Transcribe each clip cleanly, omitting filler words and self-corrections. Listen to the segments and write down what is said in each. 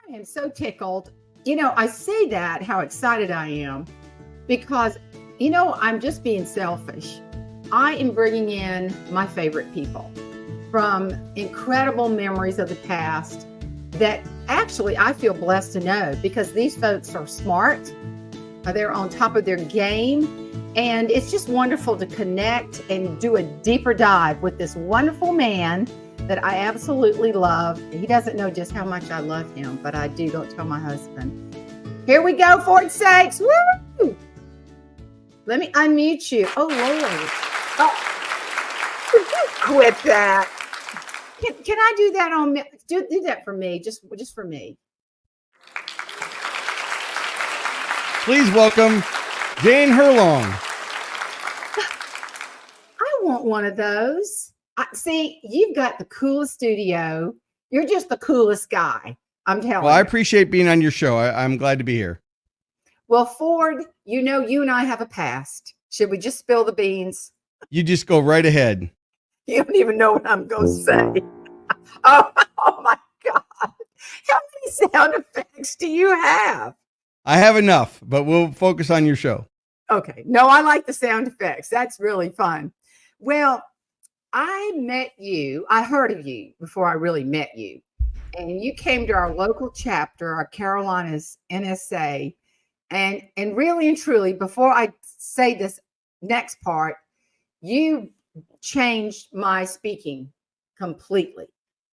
I am so tickled. I say that, how excited I am, because, I'm just being selfish. I am bringing in my favorite people from incredible memories of the past that actually I feel blessed to know, because these folks are smart, they're on top of their game, and it's just wonderful to connect and do a deeper dive with this wonderful man that I absolutely love. He doesn't know just how much I love him, but I do. Don't tell my husband. Here we go, Ford Saeks. Woo! Let me unmute you. Oh, Lord. Oh, quit that. Can I do that on me? Do that for me, just for me. Please welcome Jane Herlong. I want one of those. See, you've got the coolest studio. You're just the coolest guy. I'm telling you. Well, I appreciate being on your show. I'm glad to be here. Well, Ford, you and I have a past. Should we just spill the beans? You just go right ahead. You don't even know what I'm going to say. Oh my God. How many sound effects do you have? I have enough, but we'll focus on your show. Okay. No, I like the sound effects. That's really fun. Well, I met you. I heard of you before I really met you. And you came to our local chapter, our Carolinas NSA. And really and truly, before I say this next part, you changed my speaking completely,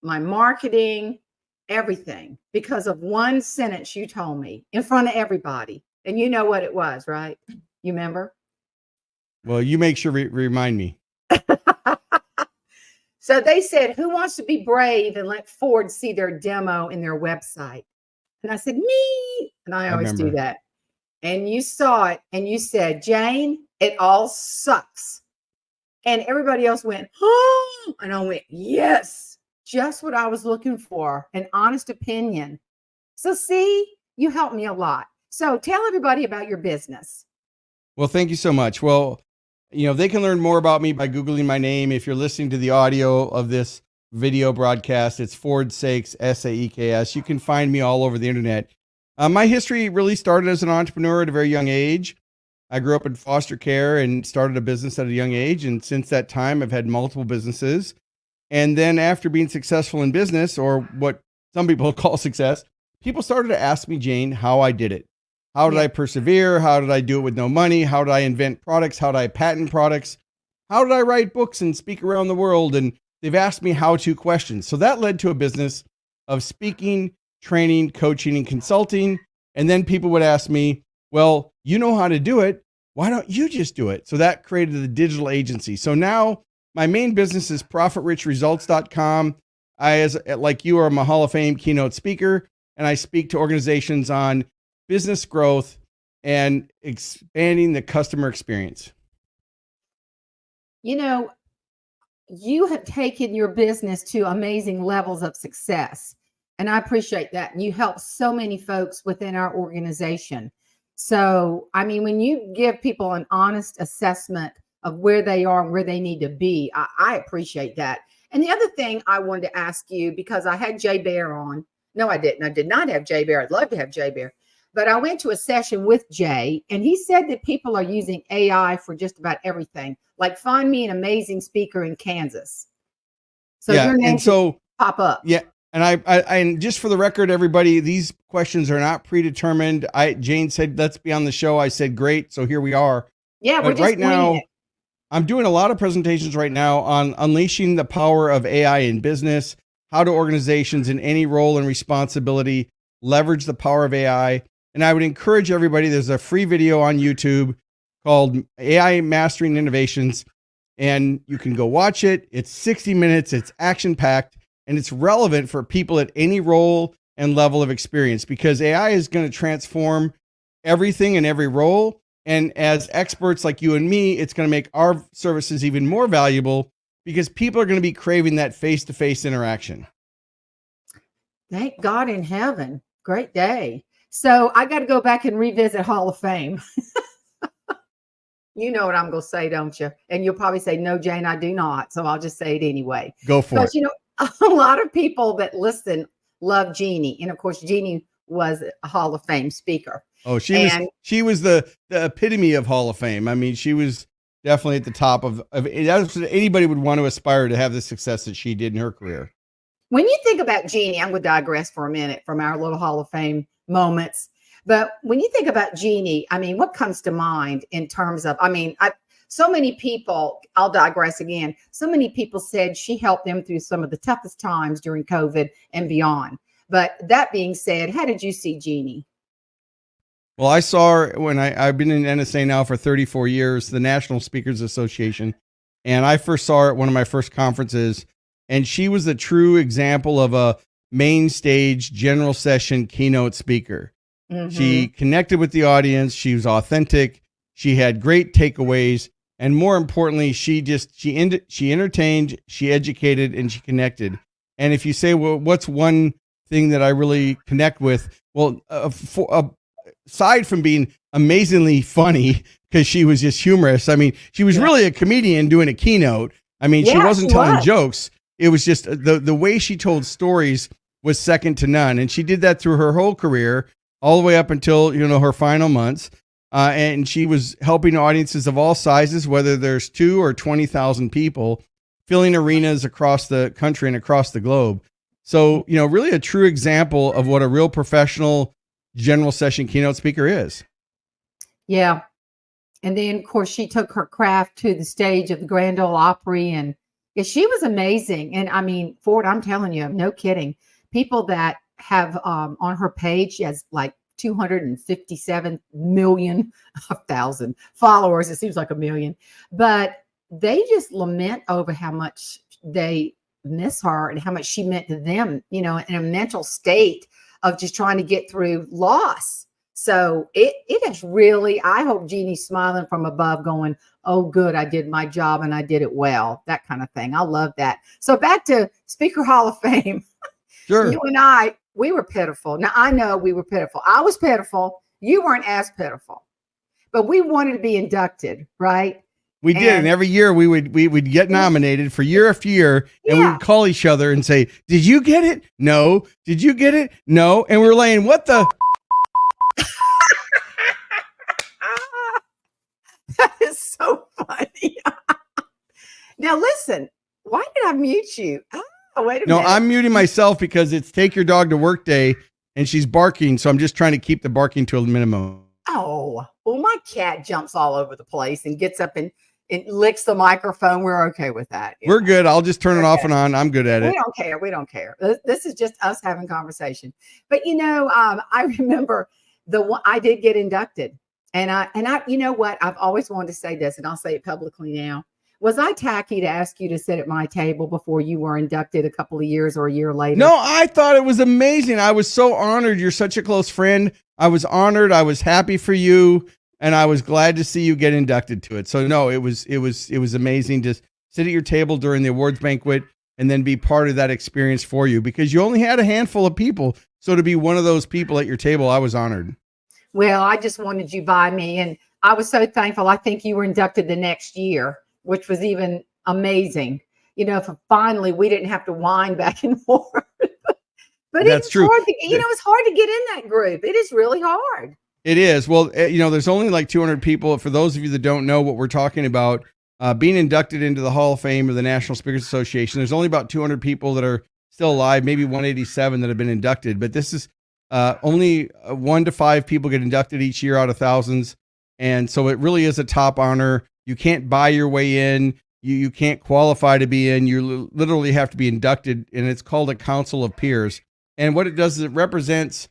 my marketing, everything, because of one sentence you told me in front of everybody. And you know what it was, right? You remember? Well, you make sure remind me. So they said, who wants to be brave and let Ford see their demo in their website? And I said, me. And I always do that. And you saw it and you said, Jane, it all sucks. And everybody else went, oh, and I went, yes, just what I was looking for, an honest opinion. So see, you helped me a lot. So tell everybody about your business. Well, thank you so much. Well, they can learn more about me by Googling my name. If you're listening to the audio of this video broadcast, it's Ford Saeks, Saeks. You can find me all over the internet. My history really started as an entrepreneur at a very young age. I grew up in foster care and started a business at a young age. And since that time, I've had multiple businesses. And then after being successful in business, or what some people call success, people started to ask me, Jane, how I did it. How did I persevere? How did I do it with no money? How did I invent products? How did I patent products? How did I write books and speak around the world? And they've asked me how-to questions. So that led to a business of speaking, training, coaching, and consulting. And then people would ask me, well, you know how to do it. Why don't you just do it? So that created the digital agency. So now my main business is ProfitRichResults.com. Like you, I'm a Hall of Fame keynote speaker, and I speak to organizations on business growth and expanding the customer experience. You have taken your business to amazing levels of success. And I appreciate that. And you help so many folks within our organization. So, when you give people an honest assessment of where they are and where they need to be, I appreciate that. And the other thing I wanted to ask you, because I had Jay Bear on. No, I didn't. I did not have Jay Bear. I'd love to have Jay Bear. But I went to a session with Jay, and he said that people are using AI for just about everything. Like, find me an amazing speaker in Kansas. So your name should pop up. Yeah. And I and just for the record, everybody, these questions are not predetermined. Jane said, let's be on the show. I said, great. So here we are. Yeah, but right now, I'm doing a lot of presentations right now on unleashing the power of AI in business, how do organizations in any role and responsibility leverage the power of AI. And I would encourage everybody, there's a free video on YouTube called AI Mastering Innovations, and you can go watch it. It's 60 minutes. It's action-packed, and it's relevant for people at any role and level of experience, because AI is going to transform everything in every role. And as experts like you and me, it's going to make our services even more valuable, because people are going to be craving that face-to-face interaction. Thank God in heaven. Great day. So I got to go back and revisit Hall of Fame. You know what I'm going to say, don't you? And you'll probably say, no, Jane, I do not. So I'll just say it anyway. Go for it. A lot of people that listen love Jeanie. And of course, Jeanie was a Hall of Fame speaker. Oh, she was the epitome of Hall of Fame. I mean, she was definitely at the top of that's what anybody would want to aspire to have the success that she did in her career. When you think about Jeanie, I'm going to digress for a minute from our little Hall of Fame moments. But when you think about Jeanie, I mean, what comes to mind in terms of, so many people, I'll digress again. So many people said she helped them through some of the toughest times during COVID and beyond. But that being said, how did you see Jeanie? Well, I saw her when I've been in NSA now for 34 years, the National Speakers Association. And I first saw her at one of my first conferences. And she was a true example of a main stage general session keynote speaker. Mm-hmm. She connected with the audience. She was authentic. She had great takeaways. And more importantly, she entertained, she educated, and she connected. And if you say, well, what's one thing that I really connect with? Well, aside from being amazingly funny, because she was just humorous. I mean, she was really a comedian doing a keynote. I mean, she wasn't telling jokes. It was just the way she told stories was second to none. And she did that through her whole career, all the way up until, her final months. And she was helping audiences of all sizes, whether there's 2 or 20,000 people, filling arenas across the country and across the globe. So, really a true example of what a real professional general session keynote speaker is. Yeah. And then, of course, she took her craft to the stage of the Grand Ole Opry, and she was amazing. And I mean, Ford, I'm telling you, no kidding. People that have on her page, she has like 257 million thousand followers. It seems like a million, but they just lament over how much they miss her and how much she meant to them, in a mental state of just trying to get through loss. So it is really, I hope Jeanie's smiling from above going, oh, good, I did my job and I did it well. That kind of thing. I love that. So back to Speaker Hall of Fame. Sure. You and we were pitiful. Now, I know we were pitiful. I was pitiful. You weren't as pitiful. But we wanted to be inducted, right? We did. And every year we would get nominated for year after year, and we would call each other and say, did you get it? No. Did you get it? No. And we're laying, what the? That is so funny. Now, listen, why did I mute you? Oh, wait a minute. No, I'm muting myself because it's take your dog to work day and she's barking. So I'm just trying to keep the barking to a minimum. Oh, well, my cat jumps all over the place and gets up and licks the microphone. We're okay with that. We're good. I'll just turn it off and on. I'm good at it. We don't care. This is just us having conversation. But, I remember I did get inducted. And I, you know what? I've always wanted to say this, and I'll say it publicly now. Was I tacky to ask you to sit at my table before you were inducted a couple of years or a year later? No, I thought it was amazing. I was so honored. You're such a close friend. I was honored. I was happy for you, and I was glad to see you get inducted to it. So no, it was amazing to sit at your table during the awards banquet and then be part of that experience for you, because you only had a handful of people. So to be one of those people at your table, I was honored. Well, I just wanted you by me, and I was so thankful. I think you were inducted the next year, which was even amazing. For finally we didn't have to whine back and forth. But that's true. Hard it's hard to get in that group. It is really hard. It is. Well, there's only like 200 people. For those of you that don't know what we're talking about, being inducted into the Hall of Fame of the National Speakers Association, there's only about 200 people that are still alive, maybe 187 that have been inducted. But this is only 1 to 5 people get inducted each year out of thousands. And so it really is a top honor. You can't buy your way in. You can't qualify to be in. You literally have to be inducted, and it's called a council of peers. And what it does is it represents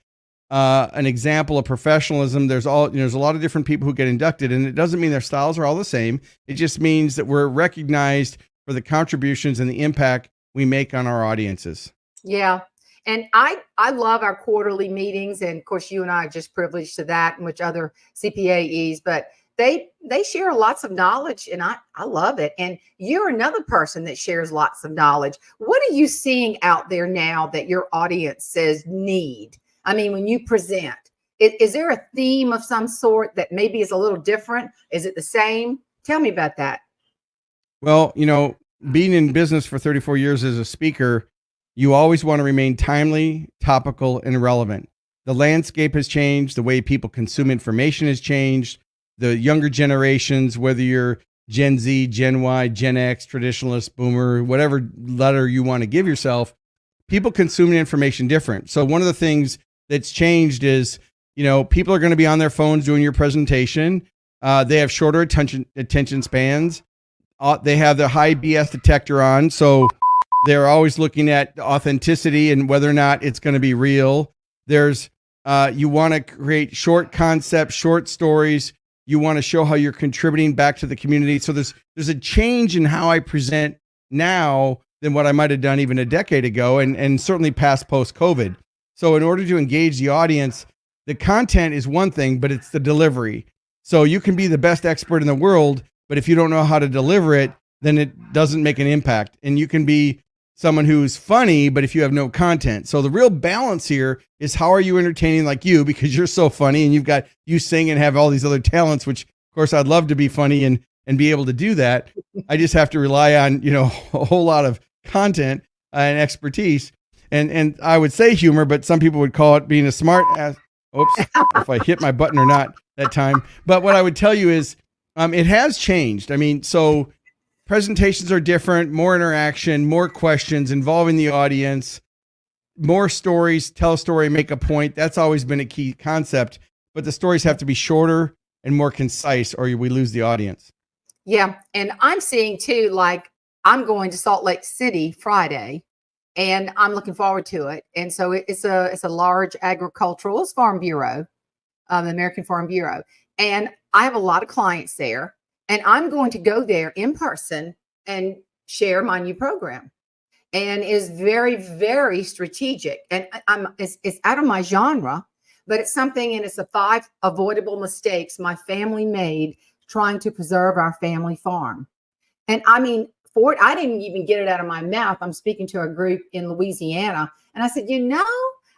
an example of professionalism. There's a lot of different people who get inducted, and it doesn't mean their styles are all the same. It just means that we're recognized for the contributions and the impact we make on our audiences. Yeah. And I love our quarterly meetings. And of course, you and I are just privileged to that, and which other CPAEs, but they share lots of knowledge, and I love it. And you're another person that shares lots of knowledge. What are you seeing out there now that your audience says need? I mean, when you present, is there a theme of some sort that maybe is a little different? Is it the same? Tell me about that. Well, being in business for 34 years as a speaker, You always want to remain timely, topical, and relevant. The landscape has changed. The way people consume information has changed. The younger generations, whether you're Gen Z, Gen Y, Gen X, traditionalist, boomer, whatever letter you want to give yourself, people consuming information different. So one of the things that's changed is, people are going to be on their phones doing your presentation. They have shorter attention spans. They have the high BS detector on. So they're always looking at authenticity and whether or not it's going to be real. There's, you want to create short concepts, short stories. You want to show how you're contributing back to the community. So there's a change in how I present now than what I might have done even a decade ago, and certainly past post-COVID. So in order to engage the audience, the content is one thing, but it's the delivery. So you can be the best expert in the world, but if you don't know how to deliver it, then it doesn't make an impact. And you can be someone who's funny, but if you have no content. So the real balance here is, how are you entertaining like you, because you're so funny and you sing and have all these other talents, which of course I'd love to be funny and be able to do that. I just have to rely on, a whole lot of content and expertise. And I would say humor, but some people would call it being a smart ass. Oops, if I hit my button or not that time. But what I would tell you is, it has changed. I mean, so presentations are different, more interaction, more questions involving the audience, more stories, tell a story, make a point. That's always been a key concept, but the stories have to be shorter and more concise, or we lose the audience. Yeah. And I'm seeing too, like, I'm going to Salt Lake City Friday, and I'm looking forward to it. And so it's a large agricultural farm bureau, the American Farm Bureau. And I have a lot of clients there, and I'm going to go there in person and share my new program. And is very, very strategic. And it's out of my genre, but it's something, and it's the 5 avoidable mistakes my family made trying to preserve our family farm. And I mean, I didn't even get it out of my mouth. I'm speaking to a group in Louisiana, and I said,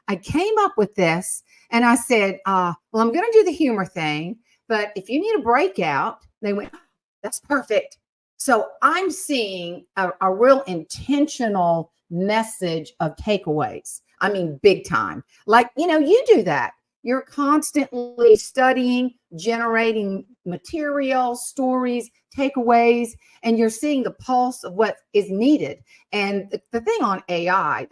I came up with this, and I said, well, I'm going to do the humor thing, but if you need a breakout, they went, oh, that's perfect. So I'm seeing a real intentional message of takeaways. I mean, big time. Like, you do that. You're constantly studying, generating material, stories, takeaways, and you're seeing the pulse of what is needed. And the thing on AI,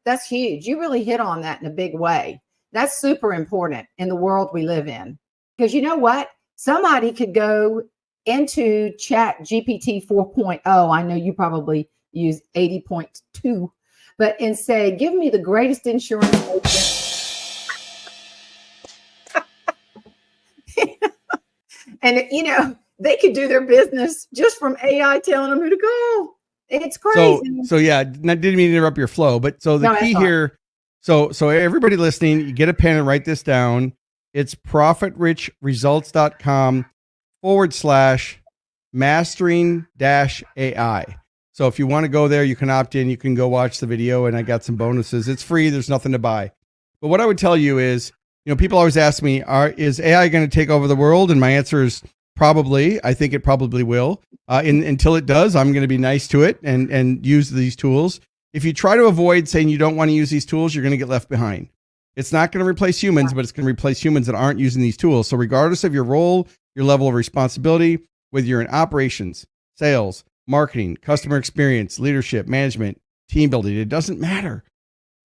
that's huge. You really hit on that in a big way. That's super important in the world we live in. Because you know what? Somebody could go into Chat GPT 4.0. I know you probably use 80.2, but and say, give me the greatest insurance agent. And they could do their business just from AI telling them who to call. It's crazy. So yeah, I didn't mean to interrupt your flow, but so the key here, so everybody listening, you get a pen and write this down. It's profitrichresults.com/mastering-AI. So if you want to go there, you can opt in, you can go watch the video, and I got some bonuses. It's free. There's nothing to buy. But what I would tell you is, people always ask me, is AI going to take over the world? And my answer is probably. I think it probably will. Until it does, I'm going to be nice to it and use these tools. If you try to avoid saying you don't want to use these tools, you're going to get left behind. It's not going to replace humans, but it's going to replace humans that aren't using these tools. So regardless of your role, your level of responsibility, whether you're in operations, sales, marketing, customer experience, leadership, management, team building, it doesn't matter.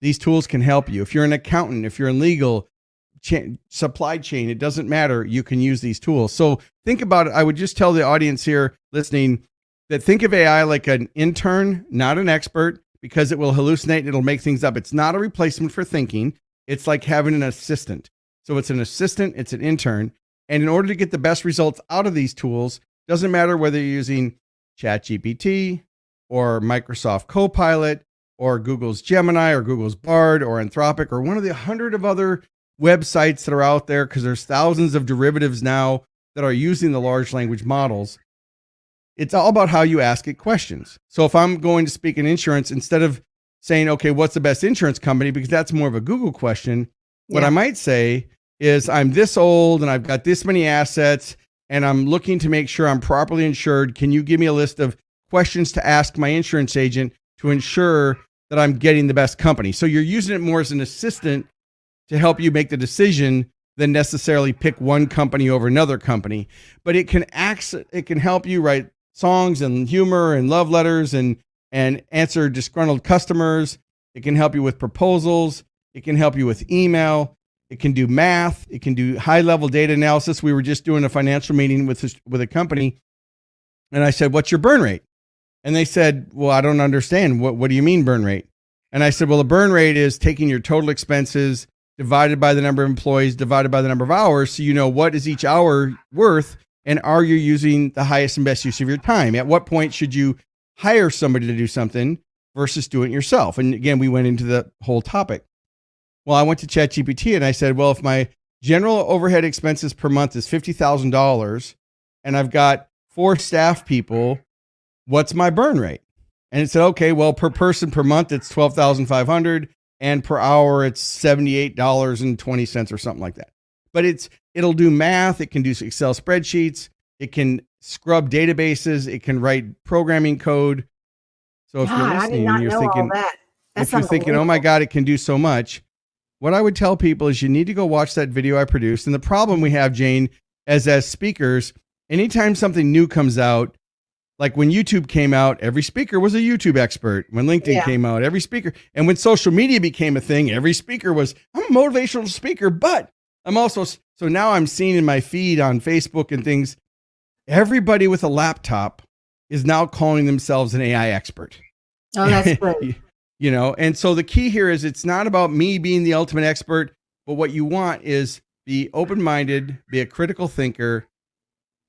These tools can help you. If you're an accountant, if you're in legal, supply chain, it doesn't matter. You can use these tools. So think about it. I would just tell the audience here listening that think of AI like an intern, not an expert, because it will hallucinate and it'll make things up. It's not a replacement for thinking. It's like having an assistant. So it's an assistant, it's an intern. And in order to get the best results out of these tools, doesn't matter whether you're using ChatGPT or Microsoft Copilot or Google's Gemini or Google's Bard or Anthropic or one of the 100 of other websites that are out there, because there's thousands of derivatives now that are using the large language models. It's all about how you ask it questions. So if I'm going to speak in insurance, instead of saying, okay, what's the best insurance company? Because that's more of a Google question. What I might say is, I'm this old and I've got this many assets and I'm looking to make sure I'm properly insured. Can you give me a list of questions to ask my insurance agent to ensure that I'm getting the best company. So you're using it more as an assistant to help you make the decision than necessarily pick one company over another company. But it can help you write songs and humor and love letters and answer disgruntled customers. It can help you with proposals. It can help you with email. It can do math. It can do high-level data analysis. We were just doing a financial meeting with a company, and I said, "What's your burn rate?" And they said, "Well, I don't understand. What do you mean burn rate?" And I said, "Well, the burn rate is taking your total expenses divided by the number of employees divided by the number of hours, so you know what is each hour worth, and are you using the highest and best use of your time? At what point should you hire somebody to do something versus do it yourself?" And again, we went into the whole topic. Well, I went to ChatGPT and I said, "Well, if my general overhead expenses per month is $50,000 and I've got 4 staff people, what's my burn rate?" And it said, "Okay, well, per person per month, it's $12,500, and per hour, it's $78.20 or something like that." But it'll do math. It can do Excel spreadsheets. It can scrub databases. It can write programming code. So if you're listening and you're thinking, "Oh my God, it can do so much," what I would tell people is you need to go watch that video I produced. And the problem we have, Jane, as speakers, anytime something new comes out, like when YouTube came out, every speaker was a YouTube expert. When LinkedIn came out, every speaker. And when social media became a thing, every speaker was, "I'm a motivational speaker, but I'm also," so now I'm seeing in my feed on Facebook and things, everybody with a laptop is now calling themselves an AI expert. Oh, that's great. You know, and so the key here is it's not about me being the ultimate expert, but what you want is be open-minded, be a critical thinker,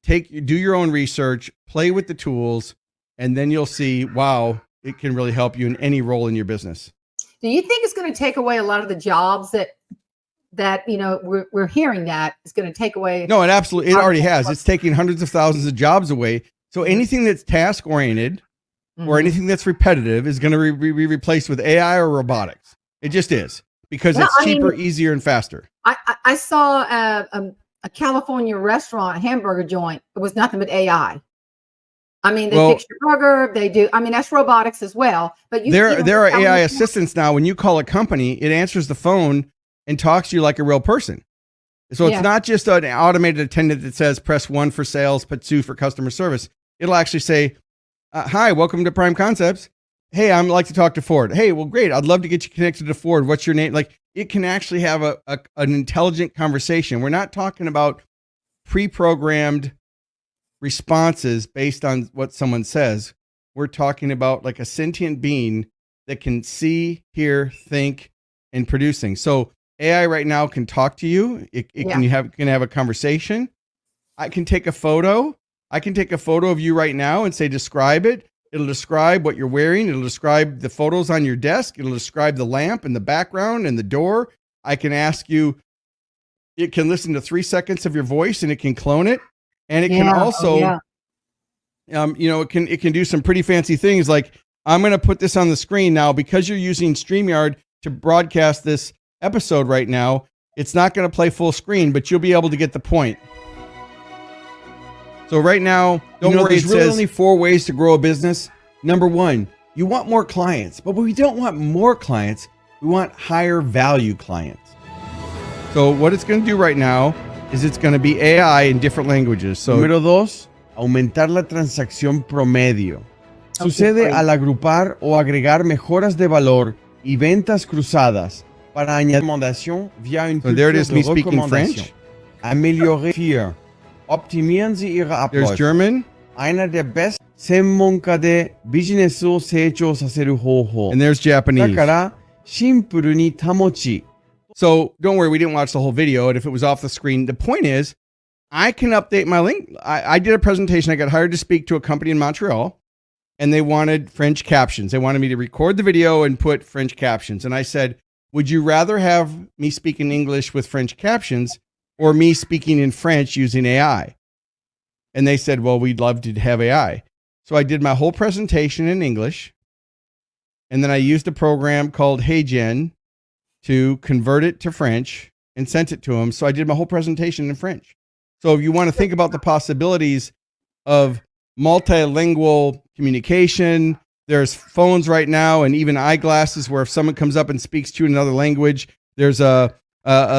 do your own research, play with the tools, and then you'll see, wow, it can really help you in any role in your business. Do you think it's going to take away a lot of the jobs that you know, we're hearing that it's going to take away? No, it already has. It's taking hundreds of thousands of jobs away. So anything that's task-oriented or anything that's repetitive is going to be replaced with AI or robotics. It just is, because it's cheaper, easier, and faster. I saw a California restaurant hamburger joint. It was nothing but AI. I mean, they fix your burger. They do. I mean, that's robotics as well. But there are AI assistants now. When you call a company, it answers the phone and talks to you like a real person. So it's not just an automated attendant that says press 1 for sales, but 2 for customer service. It'll actually say, "Hi, welcome to Prime Concepts. Hey, I'd like to talk to Ford. Hey, well, great. I'd love to get you connected to Ford. What's your name?" Like, it can actually have an intelligent conversation. We're not talking about pre-programmed responses based on what someone says. We're talking about like a sentient being that can see, hear, think, and produce things. So AI right now can talk to you. It can have a conversation. I can take a photo. I can take a photo of you right now and say, describe it. It'll describe what you're wearing. It'll describe the photos on your desk. It'll describe the lamp and the background and the door. I can ask you, it can listen to 3 seconds of your voice and it can clone it. And it can also, it can do some pretty fancy things. Like, I'm going to put this on the screen now because you're using StreamYard to broadcast this episode right now. It's not going to play full screen, but you'll be able to get the point. So right now, don't worry, there's really only 4 ways to grow a business. Number 1, you want more clients, but we don't want more clients. We want higher value clients. So what it's going to do right now is it's going to be AI in different languages. So Número 2, aumentar la transacción promedio. Sucede al agrupar o agregar mejoras de valor y ventas cruzadas para añadir recomendación via une so there it is, culture me de speaking French. Améliorer vier. Optimieren Sie Ihre Abläufe. There's German. Einer der besten Senmonkade Business Secho Saseru Hoho. And there's Japanese. だからシンプルに保ち。 So don't worry, we didn't watch the whole video. And if it was off the screen, the point is, I can update my link. I did a presentation. I got hired to speak to a company in Montreal, and they wanted French captions. They wanted me to record the video and put French captions. And I said, would you rather have me speak in English with French captions or me speaking in French using AI? And they said, well, we'd love to have AI. So I did my whole presentation in English. And then I used a program called HeyGen to convert it to French and sent it to them. So I did my whole presentation in French. So if you want to think about the possibilities of multilingual communication, There's phones right now and even eyeglasses where if someone comes up and speaks to you in another language, there's a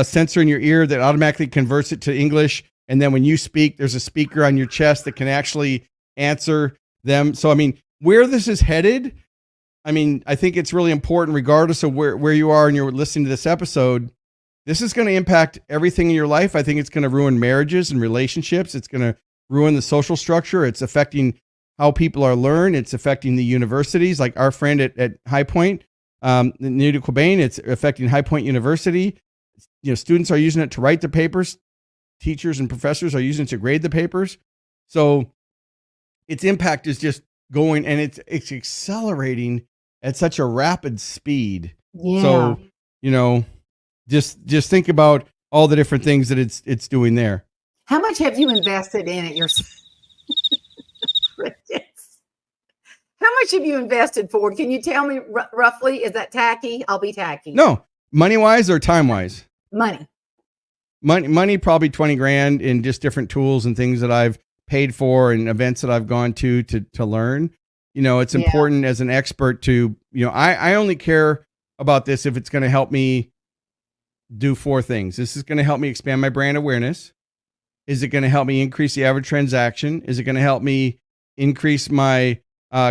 sensor in your ear that automatically converts it to English. And then when you speak, there's a speaker on your chest that can actually answer them. So, I mean, where this is headed, I mean, I think it's really important, regardless of where you are and you're listening to this episode. This is going to impact everything in your life. I think it's going to ruin marriages and relationships. It's going to ruin the social structure. It's affecting how people are learned. It's affecting the universities, like our friend at High Point, New to Quebec. It's affecting High Point University. Students are using it to write the papers. Teachers and professors are using it to grade the papers. So its impact is just going, and it's accelerating at such a rapid speed. Yeah. So, just think about all the different things that it's doing there. How much have you invested in it yourself? How much have you invested, Ford? Can you tell me roughly? Is that tacky? I'll be tacky. No, money wise or time wise? Money, probably 20 grand in just different tools and things that I've paid for and events that I've gone to learn. It's important as an expert to, I only care about this if it's going to help me do 4 things. This is going to help me expand my brand awareness. Is it going to help me increase the average transaction? Is it going to help me increase my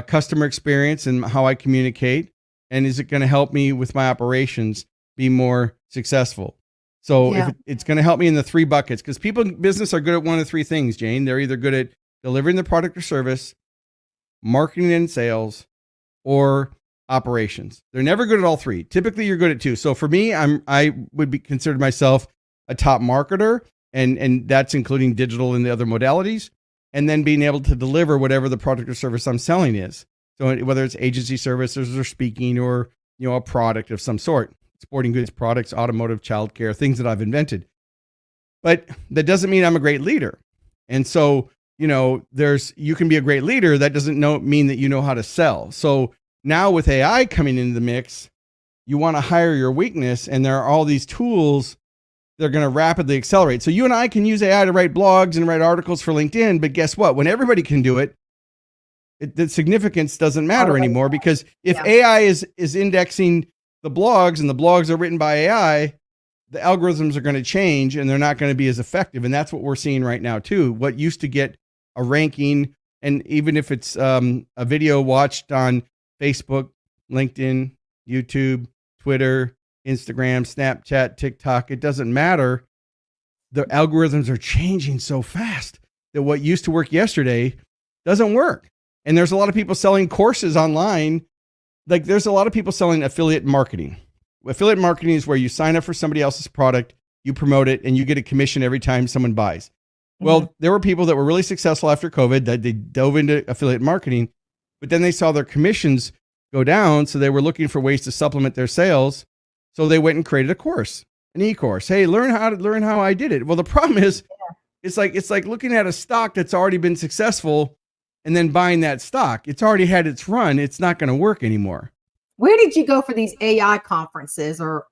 customer experience and how I communicate? And is it going to help me with my operations be more successful? So if it's going to help me in the 3 buckets, because people in business are good at one of the 3 things, Jane. They're either good at delivering the product or service, marketing and sales, or operations. They're never good at all 3. Typically, you're good at 2. So for me, I would be considered myself a top marketer, and that's including digital and the other modalities, and then being able to deliver whatever the product or service I'm selling is. So whether it's agency services or speaking or a product of some sort. Sporting goods products, automotive, childcare, things that I've invented. But that doesn't mean I'm a great leader. And so, you can be a great leader. That doesn't mean that you know how to sell. So now with AI coming into the mix, you want to hire your weakness. And there are all these tools that are going to rapidly accelerate. So you and I can use AI to write blogs and write articles for LinkedIn. But guess what? When everybody can do it, the significance doesn't matter anymore, because if AI is indexing the blogs and the blogs are written by AI, the algorithms are going to change and they're not going to be as effective. And that's what we're seeing right now too. What used to get a ranking, and even if it's a video watched on Facebook, LinkedIn, YouTube, Twitter, Instagram, Snapchat, TikTok, it doesn't matter. The algorithms are changing so fast that what used to work yesterday doesn't work. And there's a lot of people selling courses online. Like there's a lot of people selling affiliate marketing. Affiliate marketing is where you sign up for somebody else's product, you promote it, and you get a commission every time someone buys. Mm-hmm. Well, there were people that were really successful after COVID that they dove into affiliate marketing, but then they saw their commissions go down. So they were looking for ways to supplement their sales. So they went and created a course, an e-course. Hey, learn how I did it. Well, the problem is it's like looking at a stock that's already been successful and then buying that stock. It's already had its run. It's not going to work anymore. Where did you go for these AI conferences, or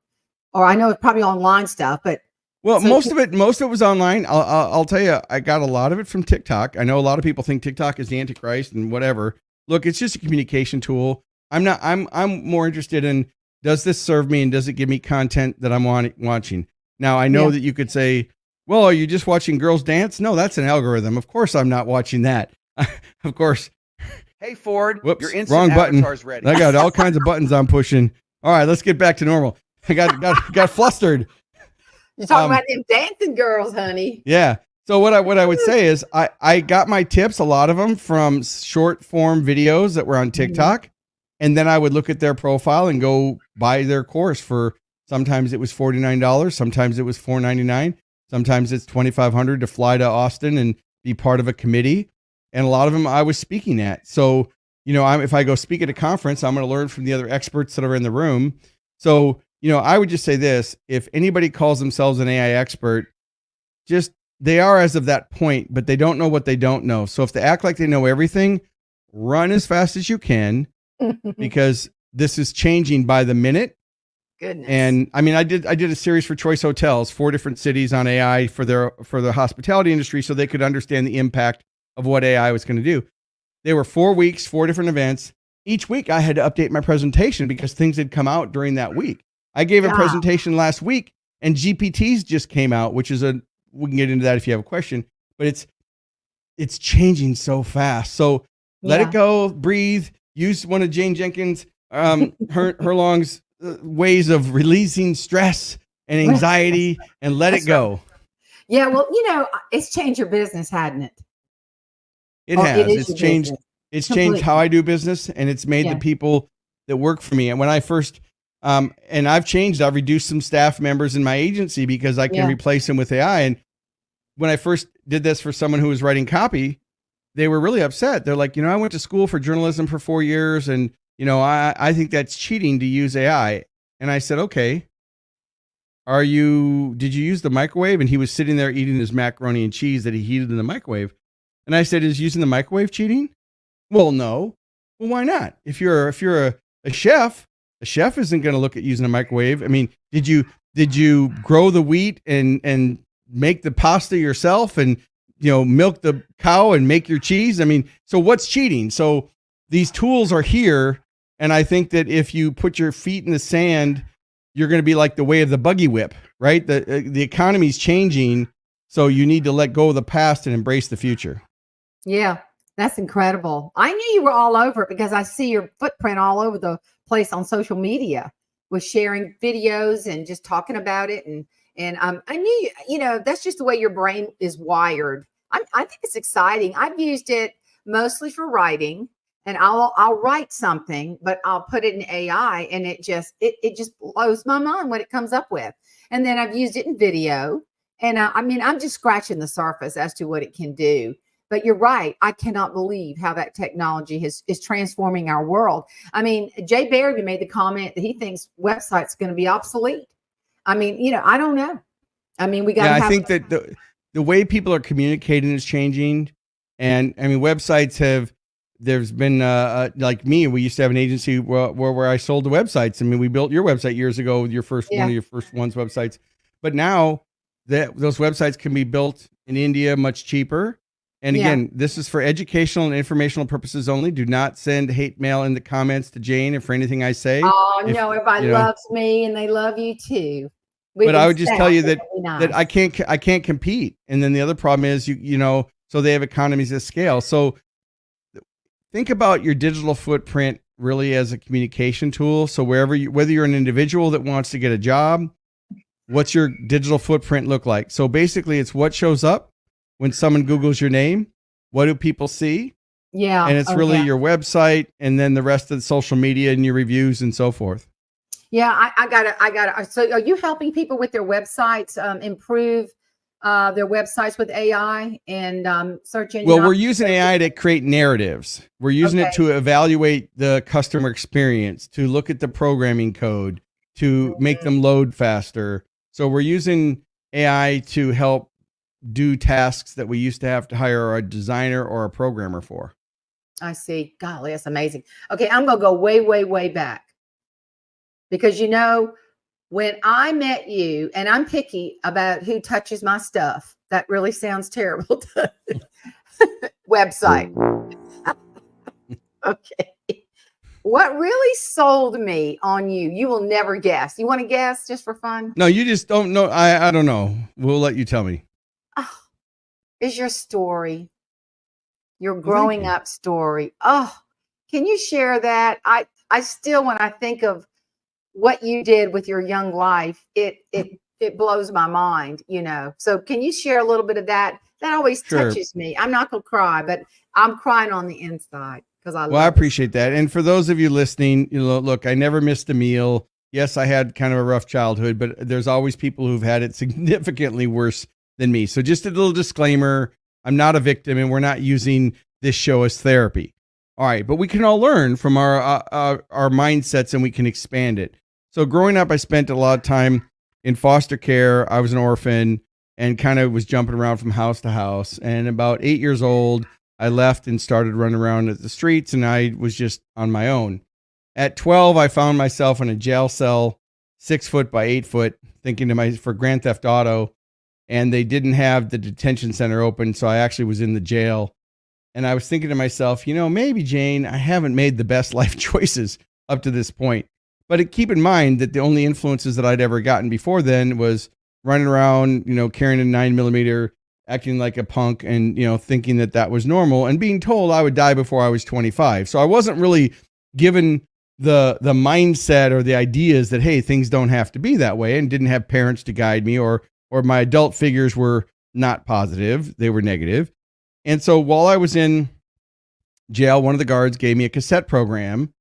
I know it's probably online stuff, but most of it was online. I'll tell you, I got a lot of it from TikTok. I know a lot of people think TikTok is the Antichrist and whatever. Look, it's just a communication tool. I'm more interested in, does this serve me and does it give me content that I'm watching? Now I know that you could say, well, are you just watching girls dance? No, that's an algorithm. Of course I'm not watching that. Of course. Hey, Ford, whoops, your instant wrong button. avatar's ready. I got all kinds of buttons I'm pushing. All right, let's get back to normal. I got flustered. You're talking about them dancing girls, honey. Yeah. So what I would say is I got my tips, a lot of them from short form videos that were on TikTok. Mm-hmm. And then I would look at their profile and go buy their course for, sometimes it was $49. Sometimes it was $4.99. Sometimes it's $2,500 to fly to Austin and be part of a committee. And a lot of them I was speaking at. So, if I go speak at a conference, I'm going to learn from the other experts that are in the room. So, I would just say this: if anybody calls themselves an AI expert, they are as of that point, but they don't know what they don't know. So if they act like they know everything, run as fast as you can, because this is changing by the minute. Goodness. And I mean, I did a series for Choice Hotels, 4 different cities on AI for the hospitality industry, so they could understand the impact of what AI was going to do. They were 4 weeks, 4 different events. each week I had to update my presentation because things had come out during that week. I gave a presentation last week and GPTs just came out, which is we can get into that if you have a question, but it's changing so fast. So let it go, breathe, use one of Jane Jenkins, Herlong's ways of releasing stress and anxiety and let it go. Right. Yeah. Well, it's changed your business, hadn't it? It has. It's changed. Business. It's changed how I do business, and it's made the people that work for me. And when I first, and I've changed, I've reduced some staff members in my agency because I can replace them with AI. And when I first did this for someone who was writing copy, they were really upset. They're like, I went to school for journalism for 4 years, and I think that's cheating to use AI. And I said, okay, did you use the microwave? And he was sitting there eating his macaroni and cheese that he heated in the microwave. And I said, is using the microwave cheating? Well, no. Well, why not? If you're a chef isn't going to look at using a microwave. I mean, did you grow the wheat and make the pasta yourself and milk the cow and make your cheese? I mean, so what's cheating? So these tools are here, and I think that if you put your feet in the sand, you're going to be like the way of the buggy whip, right? The economy's changing, so you need to let go of the past and embrace the future. Yeah, that's incredible. I knew you were all over it because I see your footprint all over the place on social media with sharing videos and just talking about it. And I knew, that's just the way your brain is wired. I think it's exciting. I've used it mostly for writing, and I'll write something, but I'll put it in AI, and it just blows my mind what it comes up with. And then I've used it in video, and I'm just scratching the surface as to what it can do. But you're right. I cannot believe how that technology is transforming our world. I mean, Jay Barry made the comment that he thinks websites are going to be obsolete. I mean, I don't know. I mean, we got to I think that the way people are communicating is changing. And I mean, there's been, like me, we used to have an agency where I sold the websites. I mean, we built your website years ago, one of your first websites. But now those websites can be built in India much cheaper. And again, this is for educational and informational purposes only. Do not send hate mail in the comments to Jane and for anything I say. Oh, no, everybody loves me and they love you too. But I would just tell you that I can't compete. And then the other problem is so they have economies of scale. So think about your digital footprint really as a communication tool. So whether you're an individual that wants to get a job, what's your digital footprint look like? So basically it's what shows up when someone Googles your name. What do people see? Yeah. And it's really your website and then the rest of the social media and your reviews and so forth. Yeah, I got it. So are you helping people with their websites, improve their websites with AI and search engine? Well, we're using AI to create narratives. We're using it to evaluate the customer experience, to look at the programming code, to make them load faster. So we're using AI to help do tasks that we used to have to hire a designer or a programmer for. I see. Golly, that's amazing. Okay, I'm going to go way, way, way back. Because, when I met you, and I'm picky about who touches my stuff. That really sounds terrible. Website. Okay. What really sold me on you? You will never guess. You want to guess just for fun? No, you just don't know. I don't know. We'll let you tell me. Oh, is your story, your growing up story. Oh, can you share that? I still, when I think of what you did with your young life, it blows my mind, So can you share a little bit of that? That always touches me. I'm not going to cry, but I'm crying on the inside because I appreciate that. And for those of you listening, look, I never missed a meal. Yes, I had kind of a rough childhood, but there's always people who've had it significantly worse than me. So just a little disclaimer, I'm not a victim and we're not using this show as therapy. All right, but we can all learn from our mindsets and we can expand it. So growing up, I spent a lot of time in foster care. I was an orphan and kind of was jumping around from house to house. And about 8 years old, I left and started running around at the streets, and I was just on my own. At 12, I found myself in a jail cell, 6 foot by 8 foot, thinking for Grand Theft Auto. And they didn't have the detention center open, so I actually was in the jail. And I was thinking to myself, maybe Jane, I haven't made the best life choices up to this point. But keep in mind that the only influences that I'd ever gotten before then was running around, carrying a 9mm, acting like a punk, and, thinking that was normal, and being told I would die before I was 25. So I wasn't really given the mindset or the ideas that, hey, things don't have to be that way, and didn't have parents to guide me, or my adult figures were not positive. They were negative. And so while I was in jail, one of the guards gave me a cassette program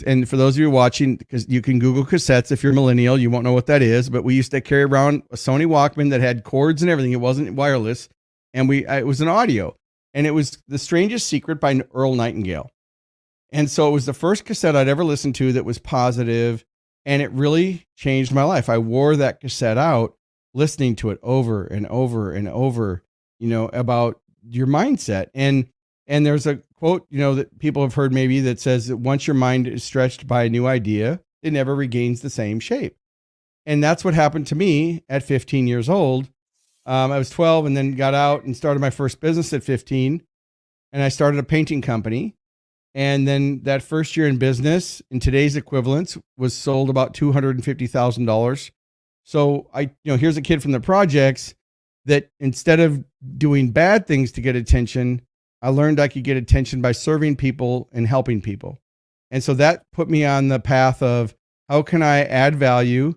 and for those of you watching, because you can Google cassettes if you're a millennial, you won't know what that is, but we used to carry around a Sony Walkman that had cords and everything. It wasn't wireless, and it was an audio, and it was The Strangest Secret by Earl Nightingale. And so it was the first cassette I'd ever listened to that was positive, and it really changed my life. I wore that cassette out, listening to it over and over and over, about your mindset. And there's a quote, that people have heard maybe, that says that once your mind is stretched by a new idea, it never regains the same shape. And that's what happened to me at 15 years old. I was 12 and then got out and started my first business at 15. And I started a painting company. And then that first year in business, in today's equivalents, was sold about $250,000. So here's a kid from the projects that instead of doing bad things to get attention, I learned I could get attention by serving people and helping people. And so that put me on the path of how can I add value,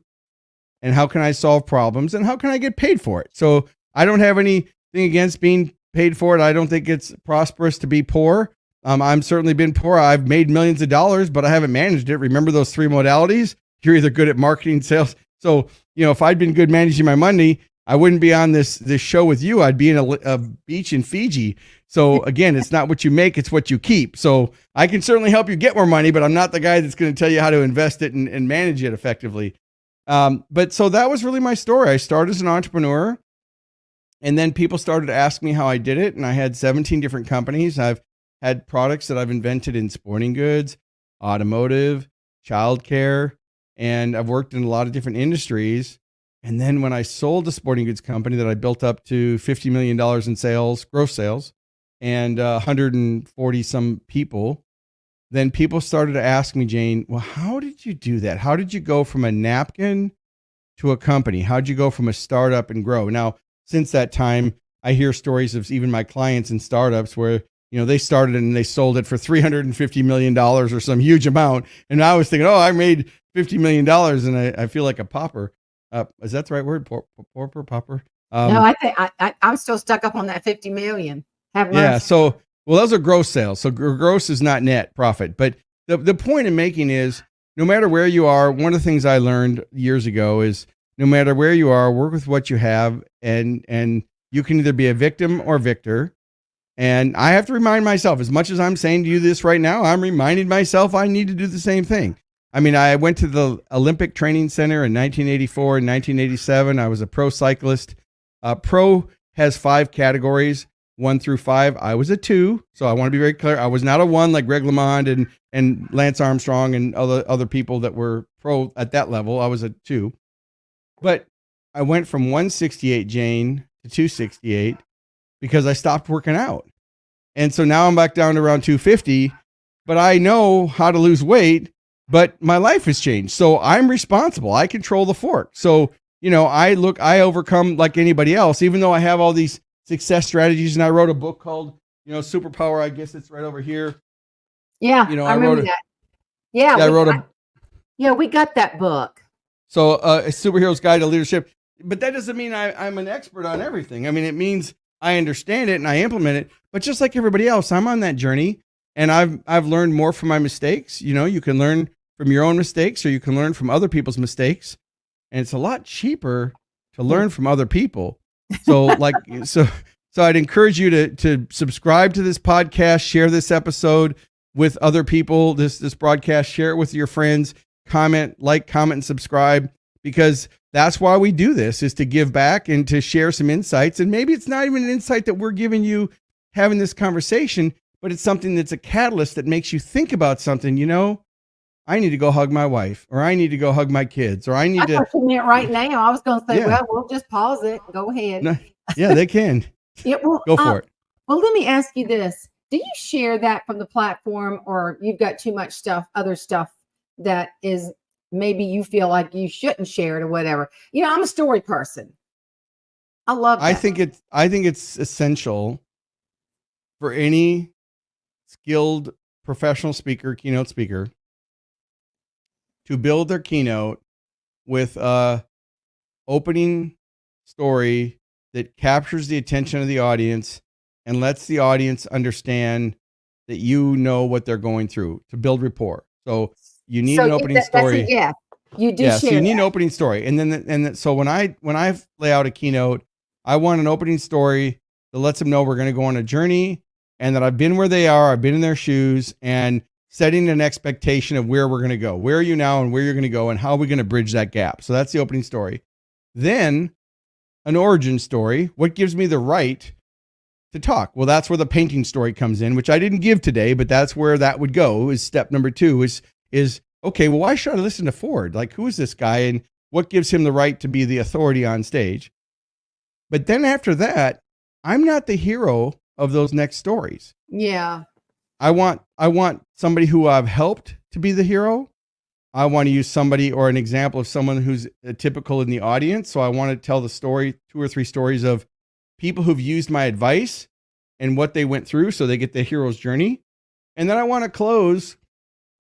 and how can I solve problems, and how can I get paid for it? So I don't have anything against being paid for it. I don't think it's prosperous to be poor. I've certainly been poor. I've made millions of dollars, but I haven't managed it. Remember those 3 modalities? You're either good at marketing, sales. So, if I'd been good managing my money, I wouldn't be on this show with you. I'd be in a beach in Fiji. So again, it's not what you make, it's what you keep. So I can certainly help you get more money, but I'm not the guy that's going to tell you how to invest it and manage it effectively. But so that was really my story. I started as an entrepreneur, and then people started to ask me how I did it. And I had 17 different companies. I've had products that I've invented in sporting goods, automotive, childcare, and I've worked in a lot of different industries. And then when I sold the sporting goods company that I built up to $50 million in sales, gross sales, and 140 some people, then people started to ask me, Jane, well, how did you do that? How did you go from a napkin to a company? How did you go from a startup and grow? Now, since that time, I hear stories of even my clients in startups where, they started and they sold it for $350 million or some huge amount. And I was thinking, I made $50 million and I feel like a pauper. Is that the right word? Pauper? No, I think I'm still stuck up on that 50 million. Yeah. So, those are gross sales. So gross is not net profit. But the point I'm making is, no matter where you are, one of the things I learned years ago is, no matter where you are, work with what you have, and you can either be a victim or victor. And I have to remind myself, as much as I'm saying to you this right now, I'm reminding myself I need to do the same thing. I mean, I went to the Olympic Training Center in 1984 and 1987. I was a pro cyclist. Pro has 5 categories, 1 through 5. I was a 2. So I want to be very clear. I was not a 1 like Greg LeMond and Lance Armstrong and other people that were pro at that level. I was a 2. But I went from 168, Jane, to 268 because I stopped working out. And so now I'm back down to around 250, but I know how to lose weight, but my life has changed. So I'm responsible. I control the fork. So, I overcome like anybody else, even though I have all these success strategies. And I wrote a book called, Superpower. I guess it's right over here. Yeah. I remember that. Yeah. We got that book. So a superhero's guide to leadership, but that doesn't mean I'm an expert on everything. I mean, it means I understand it and I implement it, but just like everybody else, I'm on that journey, and I've learned more from my mistakes. You can learn from your own mistakes, or you can learn from other people's mistakes. And it's a lot cheaper to learn from other people. So so I'd encourage you to subscribe to this podcast, share this episode with other people, this broadcast, share it with your friends, comment, and subscribe, because that's why we do this, is to give back and to share some insights. And maybe it's not even an insight that we're giving you having this conversation, but it's something that's a catalyst that makes you think about something. I need to go hug my wife, or I need to go hug my kids, or I need to. Right now, I was going to say, well, we'll just pause it. Go ahead. No, yeah, they can. Go for it. Well, let me ask you this. Do you share that from the platform, or you've got too much stuff, other stuff that is maybe you feel like you shouldn't share it or whatever? I'm a story person. I love I that. think it's essential for any skilled professional speaker, keynote speaker, to build their keynote with a opening story that captures the attention of the audience and lets the audience understand that you know what they're going through, to build rapport. So you need an opening story. That's yeah, you do Yeah, share so you need an that. opening story. So when I lay out a keynote, I want an opening story that lets them know we're going to go on a journey and that I've been where they are, I've been in their shoes, and setting an expectation of where we're going to go. Where are you now and where you're going to go and how are we going to bridge that gap? So that's the opening story. Then an origin story. What gives me the right to talk? Well, that's where the painting story comes in, which I didn't give today, but that's where that would go. Is step number 2 is okay, well, why should I listen to Ford? Like, who is this guy and what gives him the right to be the authority on stage? But then after that, I'm not the hero of those next stories. Yeah. I want somebody who I've helped to be the hero. I want to use somebody or an example of someone who's typical in the audience. So I want to tell the story, 2 or 3 stories of people who've used my advice and what they went through so they get the hero's journey. And then I want to close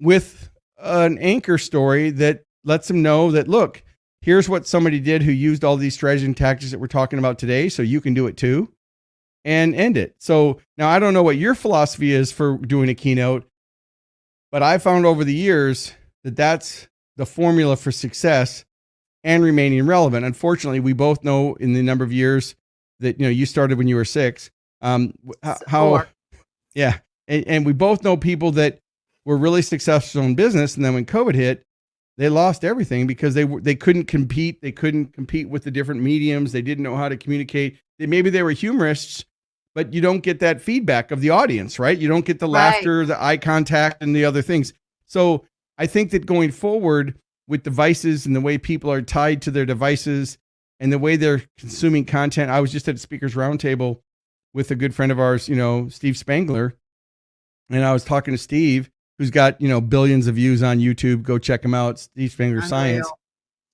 with an anchor story that lets them know that, look, here's what somebody did who used all these strategies and tactics that we're talking about today, so you can do it too, and end it. So now I don't know what your philosophy is for doing a keynote, but I found over the years that that's the formula for success and remaining relevant. Unfortunately, we both know in the number of years that you started when you were 6, yeah, and we both know people that were really successful in business, and then when COVID hit, they lost everything because they couldn't compete. They couldn't compete with the different mediums. They didn't know how to communicate. Maybe they were humorists, but you don't get that feedback of the audience, right? You don't get the laughter, the eye contact, and the other things. So I think that going forward with devices and the way people are tied to their devices and the way they're consuming content. I was just at a speakers roundtable with a good friend of ours, Steve Spangler. And I was talking to Steve, who's got, billions of views on YouTube. Go check him out, Steve Spangler Science.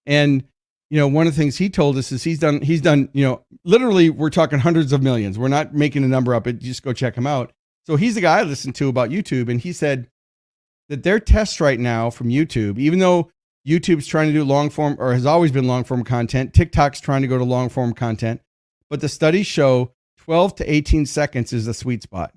And, one of the things he told us is he's done, literally we're talking hundreds of millions. We're not making a number up. Just go check him out. So he's the guy I listened to about YouTube. And he said that their tests right now from YouTube, even though YouTube's trying to do long form or has always been long form content, TikTok's trying to go to long form content, but the studies show 12 to 18 seconds is the sweet spot.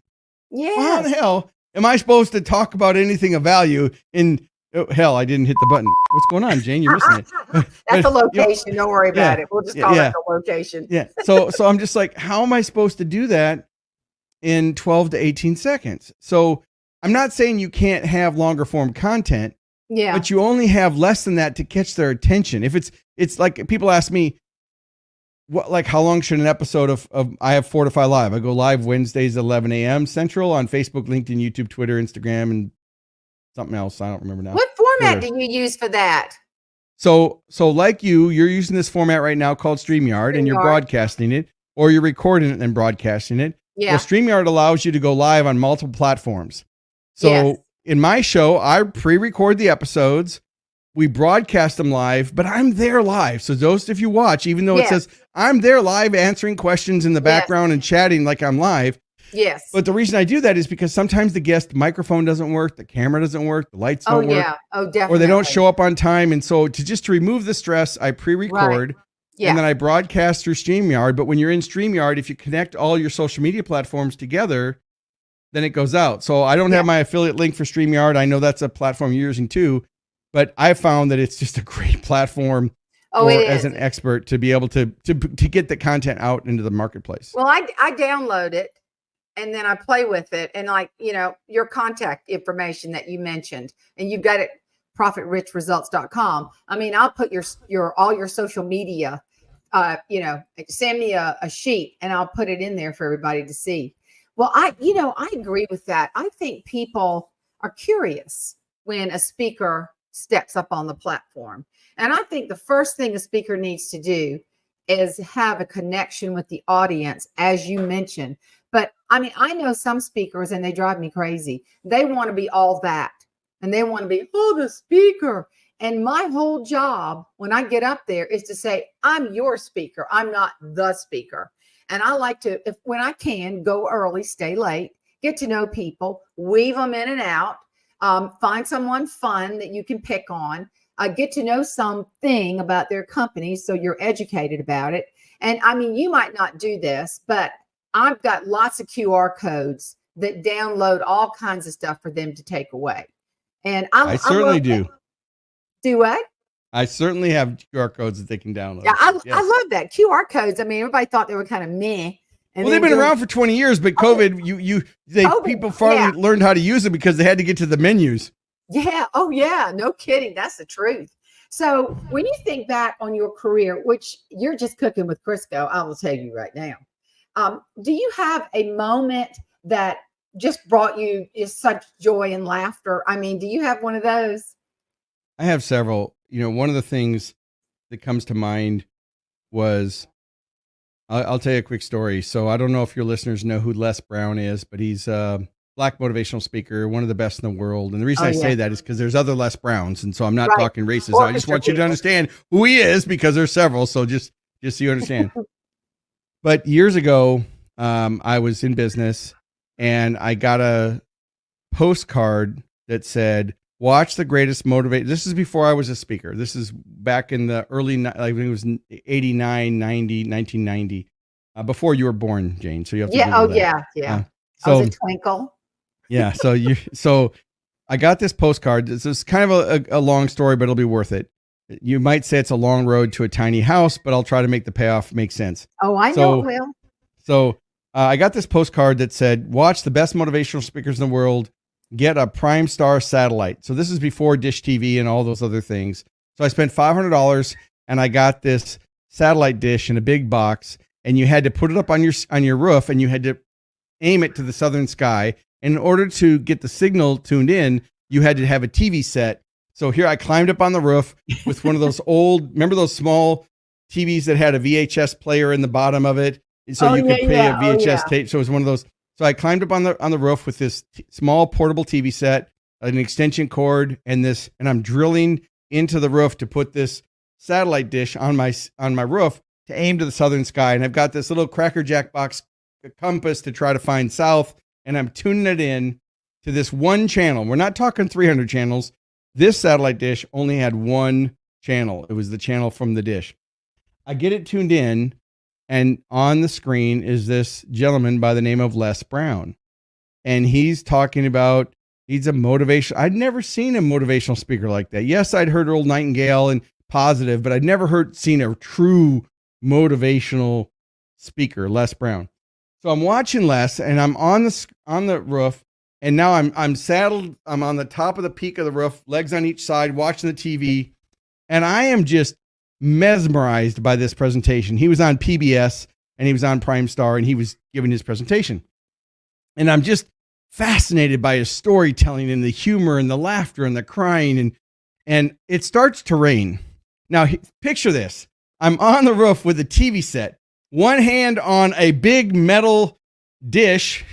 Yeah. How the hell am I supposed to talk about anything of value in, hell, I didn't hit the button. What's going on, Jane? You're missing it. That's a location. Don't worry about it. We'll just call it the location. Yeah. So I'm just like, how am I supposed to do that in 12 to 18 seconds? So I'm not saying you can't have longer form content, but you only have less than that to catch their attention. If it's like people ask me, how long should an episode of I have Fortify Live? I go live Wednesdays, 11 a.m. Central on Facebook, LinkedIn, YouTube, Twitter, Instagram, and something else. I don't remember now. What format do you use for that? So like you're using this format right now called StreamYard, and you're broadcasting it, or you're recording it and broadcasting it. Yeah. Well, StreamYard allows you to go live on multiple platforms. So in my show, I pre-record the episodes. We broadcast them live, but I'm there live. So those, if you watch, even though it says I'm there live answering questions in the background and chatting like I'm live. Yes. But the reason I do that is because sometimes the guest microphone doesn't work, the camera doesn't work, the lights don't work. Oh, definitely. Or they don't show up on time. And so to remove the stress, I pre-record and then I broadcast through StreamYard. But when you're in StreamYard, if you connect all your social media platforms together, then it goes out. So I don't have my affiliate link for StreamYard. I know that's a platform you're using too. But I found that it's just a great platform as an expert to be able to get the content out into the marketplace. Well, I download it and then I play with it. And your contact information that you mentioned, and you've got it, profitrichresults.com. I mean, I'll put all your social media, send me a sheet and I'll put it in there for everybody to see. Well, I agree with that. I think people are curious when a speaker steps up on the platform. And I think the first thing a speaker needs to do is have a connection with the audience, as you mentioned. But I mean, I know some speakers and they drive me crazy. They want to be all that and they want to be, oh, the speaker. And my whole job when I get up there is to say, I'm your speaker. I'm not the speaker. And I like to, if when I can, go early, stay late, get to know people, weave them in and out, find someone fun that you can pick on, get to know something about their company so you're educated about it. And I mean, you might not do this, but I've got lots of QR codes that download all kinds of stuff for them to take away. And I certainly do. Do what? I certainly have QR codes that they can download. Yeah, I love that. QR codes. I mean, everybody thought they were kind of meh. Well, they've been around for 20 years, but COVID, people finally learned how to use it because they had to get to the menus. Yeah. Oh, yeah. No kidding. That's the truth. So when you think back on your career, which you're just cooking with Crisco, I will tell you right now. Do you have a moment that just brought you such joy and laughter? I mean, do you have one of those? I have several. One of the things that comes to mind was, I'll tell you a quick story. So I don't know if your listeners know who Les Brown is, but he's a Black motivational speaker, one of the best in the world. And the reason I say that is because there's other Les Browns. And so I'm not talking racist. I just want you to understand who he is because there's several. So just so you understand. But years ago, I was in business and I got a postcard that said, watch the greatest motivate. This is before I was a speaker. This is back in the early, like when it was 89, 90, 1990, before you were born, Jane. So you have to. Yeah. Oh, that. Yeah. So, I was a twinkle. Yeah. So I got this postcard. This is kind of a long story, but it'll be worth it. You might say it's a long road to a tiny house, but I'll try to make the payoff make sense. Oh, I know it will. So I got this postcard that said, watch the best motivational speakers in the world, get a Prime Star satellite. So this is before Dish TV and all those other things. So I spent $500 and I got this satellite dish in a big box, and you had to put it up on your roof and you had to aim it to the southern sky. And in order to get the signal tuned in, you had to have a TV set. So here I climbed up on the roof with one of those remember those small TVs that had a VHS player in the bottom of it? So you could play a VHS tape. So it was one of those. So I climbed up on the roof with this small portable TV set, an extension cord, and I'm drilling into the roof to put this satellite dish on my roof to aim to the southern sky. And I've got this little Cracker Jack box compass to try to find south, and I'm tuning it in to this one channel. We're not talking 300 channels. This satellite dish only had one channel. It was the channel from the dish. I get it tuned in, and on the screen is this gentleman by the name of Les Brown. And he's talking about, he's a motivation. I'd never seen a motivational speaker like that. Yes, I'd heard Earl Nightingale and positive, but I'd never seen a true motivational speaker, Les Brown. So I'm watching Les, and I'm on the roof, and now I'm saddled. I'm on the top of the peak of the roof, legs on each side, watching the TV, and I am just mesmerized by this presentation. He was on PBS and he was on Prime Star, and he was giving his presentation, and I'm just fascinated by his storytelling and the humor and the laughter and the crying, and it starts to rain. Now picture this: I'm on the roof with a TV set, one hand on a big metal dish,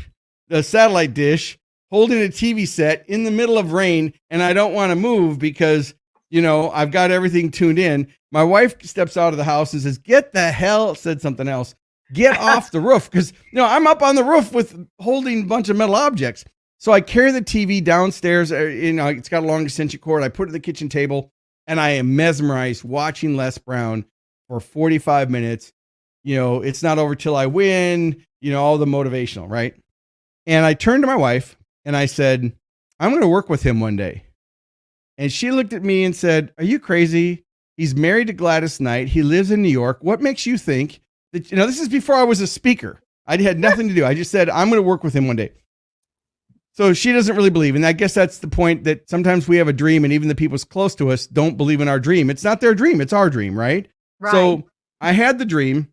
the satellite dish, holding a TV set in the middle of rain, and I don't want to move because, I've got everything tuned in. My wife steps out of the house and says, get off the roof, because, I'm up on the roof with holding a bunch of metal objects. So I carry the TV downstairs, it's got a long extension cord. I put it at the kitchen table, and I am mesmerized watching Les Brown for 45 minutes. It's not over till I win, all the motivational, right? And I turned to my wife and I said, I'm going to work with him one day. And she looked at me and said, are you crazy? He's married to Gladys Knight. He lives in New York. What makes you think that, this is before I was a speaker. I had nothing to do. I just said, I'm going to work with him one day. So she doesn't really believe. And I guess that's the point, that sometimes we have a dream and even the people close to us don't believe in our dream. It's not their dream. It's our dream, right? So I had the dream.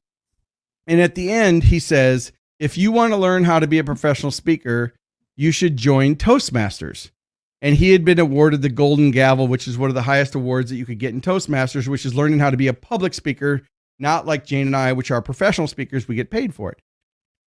And at the end, he says, if you want to learn how to be a professional speaker, you should join Toastmasters. And he had been awarded the Golden Gavel, which is one of the highest awards that you could get in Toastmasters, which is learning how to be a public speaker, not like Jane and I, which are professional speakers. We get paid for it.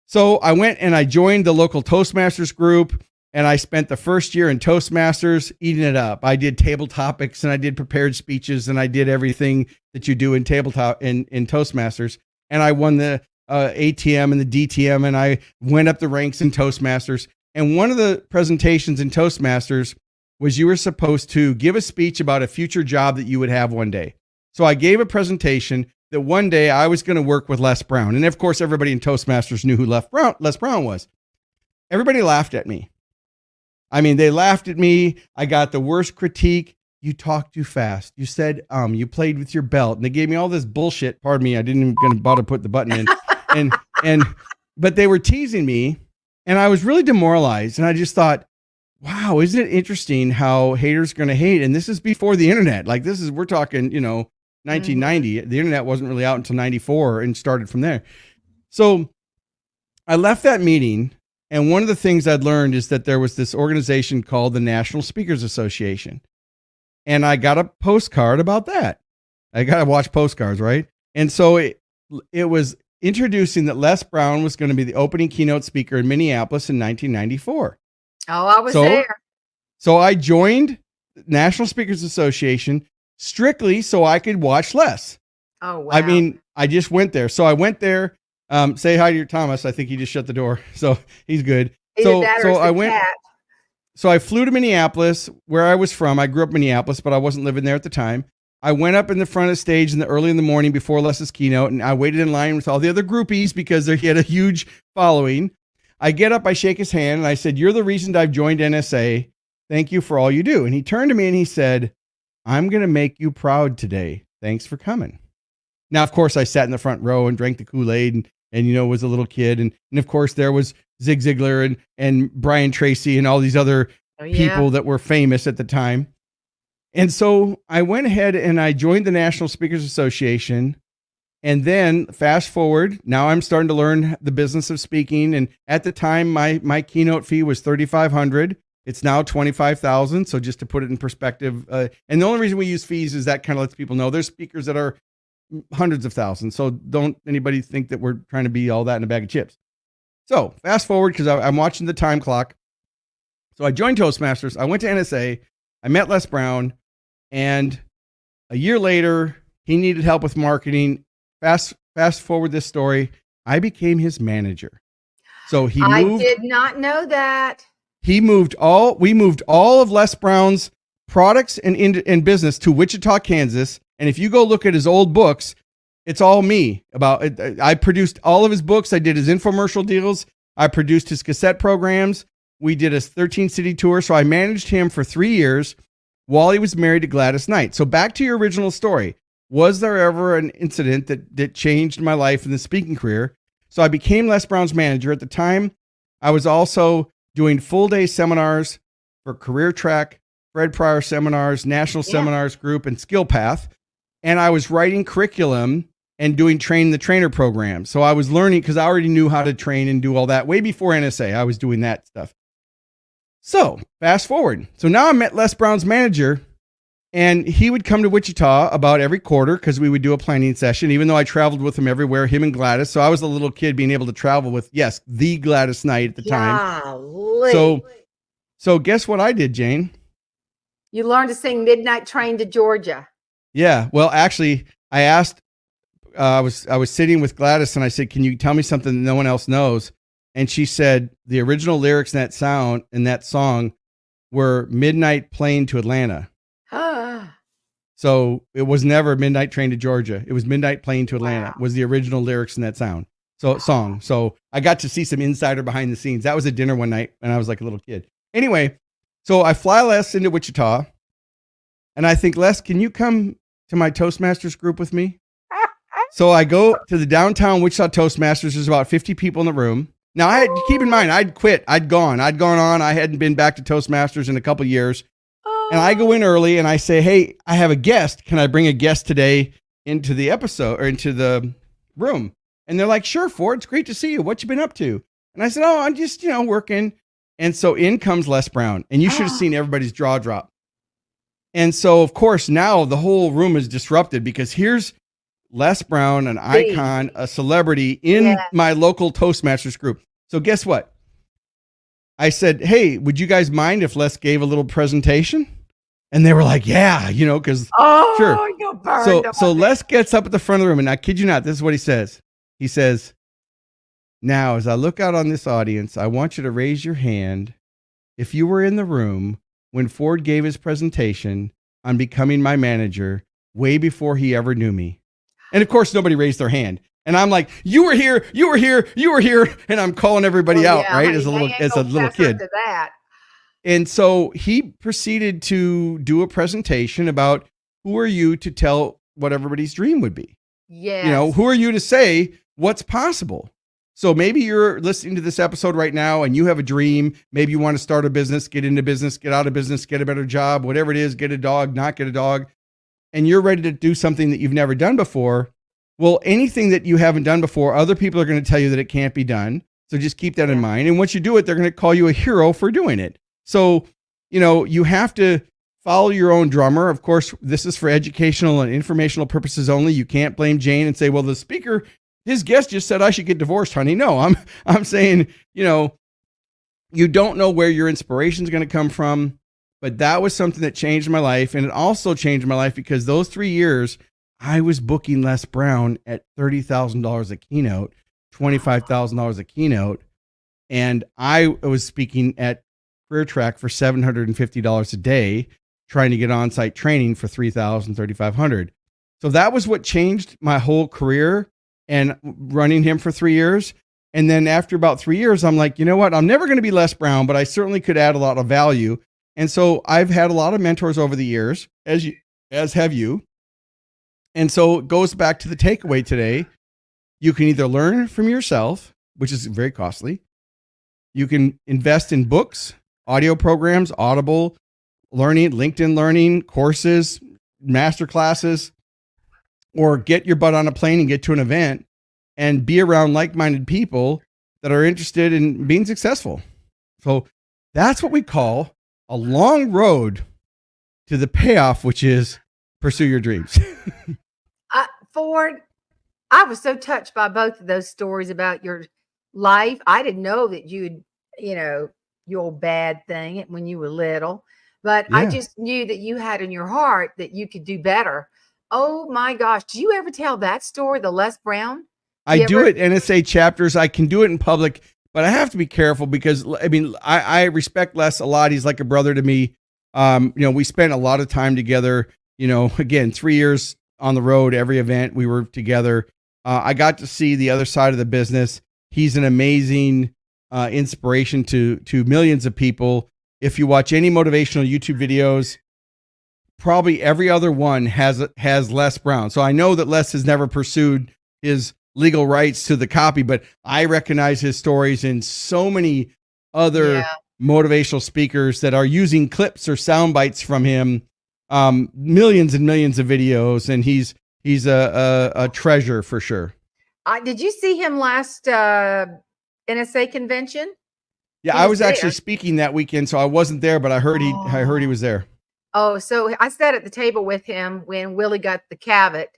So I went and I joined the local Toastmasters group, and I spent the first year in Toastmasters eating it up. I did table topics, and I did prepared speeches, and I did everything that you do in tabletop in Toastmasters. And I won the ATM and the DTM, and I went up the ranks in Toastmasters. And one of the presentations in Toastmasters was you were supposed to give a speech about a future job that you would have one day. So I gave a presentation that one day I was going to work with Les Brown. And of course, everybody in Toastmasters knew who Les Brown was. Everybody laughed at me. I mean, they laughed at me. I got the worst critique. You talk too fast. You said, you played with your belt, and they gave me all this bullshit. Pardon me. I didn't even gonna bother to put the button in but they were teasing me, and I was really demoralized. And I just thought, wow, isn't it interesting how haters are going to hate? And this is before the internet. Like we're talking, 1990, the internet wasn't really out until 94 and started from there. So I left that meeting. And one of the things I'd learned is that there was this organization called the National Speakers Association. And I got a postcard about that. I got to watch postcards, right? And so it was introducing that Les Brown was going to be the opening keynote speaker in Minneapolis in 1994. Oh, I was there. So I joined the National Speakers Association strictly so I could watch Les. Oh, wow. I mean, I just went there. So I went there. Say hi to your Thomas. I think he just shut the door, so he's good. So I went. Cat. So I flew to Minneapolis, where I was from. I grew up in Minneapolis, but I wasn't living there at the time. I went up in the front of the stage early in the morning before Les's keynote, and I waited in line with all the other groupies because he had a huge following. I get up, I shake his hand, and I said, "You're the reason I've joined NSA. Thank you for all you do." And he turned to me and he said, "I'm going to make you proud today. Thanks for coming." Now, of course, I sat in the front row and drank the Kool-Aid and was a little kid. And of course, there was Zig Ziglar and Brian Tracy and all these other people that were famous at the time. And so I went ahead and I joined the National Speakers Association. And then fast forward, now I'm starting to learn the business of speaking. And at the time, my keynote fee was $3,500. It's now $25,000. So just to put it in perspective, and the only reason we use fees is that kind of lets people know there's speakers that are hundreds of thousands. So don't anybody think that we're trying to be all that in a bag of chips. So fast forward, because I'm watching the time clock. So I joined Toastmasters. I went to NSA. I met Les Brown. And a year later, he needed help with marketing. Fast forward this story. I became his manager. So I did not know that. We moved all of Les Brown's products and business to Wichita, Kansas. And if you go look at his old books, it's all me. I produced all of his books. I did his infomercial deals. I produced his cassette programs. We did a 13-city tour. So I managed him for 3 years while he was married to Gladys Knight. So back to your original story. Was there ever an incident that changed my life in the speaking career? So I became Les Brown's manager. At the time, I was also doing full-day seminars for Career Track, Fred Pryor seminars, National Seminars Group, and Skill Path. And I was writing curriculum and doing train the trainer program. So I was learning because I already knew how to train and do all that way before NSA. I was doing that stuff. So fast forward. So now I'm at Les Brown's manager, and he would come to Wichita about every quarter because we would do a planning session, even though I traveled with him everywhere, him and Gladys. So I was a little kid being able to travel with, the Gladys Knight at the time. So guess what I did, Jane? You learned to sing Midnight Train to Georgia. Yeah. Well, actually, I asked, I was sitting with Gladys and I said, "Can you tell me something that no one else knows?" And she said the original lyrics in that song were Midnight Plane to Atlanta. So it was never Midnight Train to Georgia. It was Midnight Plane to Atlanta was the original lyrics in that song. So I got to see some insider behind the scenes. That was a dinner one night when I was like a little kid. Anyway, so I fly Les into Wichita and I think, "Les, can you come to my Toastmasters group with me?" So I go to the downtown Wichita Toastmasters. There's about 50 people in the room. Now, keep in mind, I'd quit. I'd gone on. I hadn't been back to Toastmasters in a couple of years. And I go in early and I say, "Hey, I have a guest. Can I bring a guest today into the episode or into the room?" And they're like, "Sure, Ford. It's great to see you. What you been up to?" And I said, "Oh, I'm just, working." And so in comes Les Brown. And you should have seen everybody's jaw drop. And so, of course, now the whole room is disrupted because here's Les Brown, an The icon, a celebrity in yeah. my local Toastmasters group. So guess what? I said, hey, would you guys mind if Les gave a little presentation? And they were like, yeah, you know, because sure. Oh, you burned So on it. Les gets up at the front of the room, and I kid you not, this is what he says. He says, now, as I look out on this audience, I want you to raise your hand if you were in the room when Ford gave his presentation on becoming my manager way before he ever knew me. And of course, nobody raised their hand. And I'm like, you were here, you were here, you were here. And I'm calling everybody Well, out, yeah, right? honey, As a they little, ain't as a gonna little fess kid. up to that. And so he proceeded to do a presentation about who are you to tell what everybody's dream would be? Yes. You know, who are you to say what's possible? So maybe you're listening to this episode right now and you have a dream. Maybe you want to start a business, get into business, get out of business, get a better job, whatever it is, get a dog, not get a dog. And you're ready to do something that you've never done before. Well, anything that you haven't done before, other people are going to tell you that it can't be done. So just keep that in mind. And once you do it, they're going to call you a hero for doing it. So, you know, you have to follow your own drummer. Of course, this is for educational and informational purposes only. You can't blame Jane and say, well, the speaker, his guest just said I should get divorced, honey. No, I'm saying, you know, you don't know where your inspiration is going to come from, but that was something that changed my life. And it also changed my life because those 3 years I was booking Les Brown at $30,000 a keynote, $25,000 a keynote. And I was speaking at Career Track for $750 a day, trying to get on-site training for $3,000, $3,500. So that was what changed my whole career and running him for 3 years. And then after about 3 years, I'm like, you know what? I'm never going to be Les Brown, but I certainly could add a lot of value. And so I've had a lot of mentors over the years, as have you. And so it goes back to the takeaway today. You can either learn from yourself, which is very costly. You can invest in books, audio programs, Audible, learning, LinkedIn learning, courses, master classes, or get your butt on a plane and get to an event and be around like-minded people that are interested in being successful. So that's what we call a long road to the payoff, which is pursue your dreams. Ford, I was so touched by both of those stories about your life. I didn't know that you'd, you know, your bad thing when you were little, but I Yeah. just knew that you had in your heart that you could do better. Oh my gosh. Do you ever tell that story, the Les Brown? I do it NSA chapters. I can do it in public, but I have to be careful because I mean, I respect Les a lot. He's like a brother to me. You know, we spent a lot of time together, you know, again, 3 years on the road, every event we were together. I got to see the other side of the business. He's an amazing inspiration to millions of people. If you watch any motivational YouTube videos, probably every other one has Les Brown. So I know that Les has never pursued his legal rights to the copy, but I recognize his stories in so many other motivational speakers that are using clips or sound bites from him, millions and millions of videos. And he's a treasure for sure. Did you see him last NSA convention? Yeah, I was actually speaking that weekend, so I wasn't there, but I heard he was there. Oh, so I sat at the table with him when Willie got the Cavett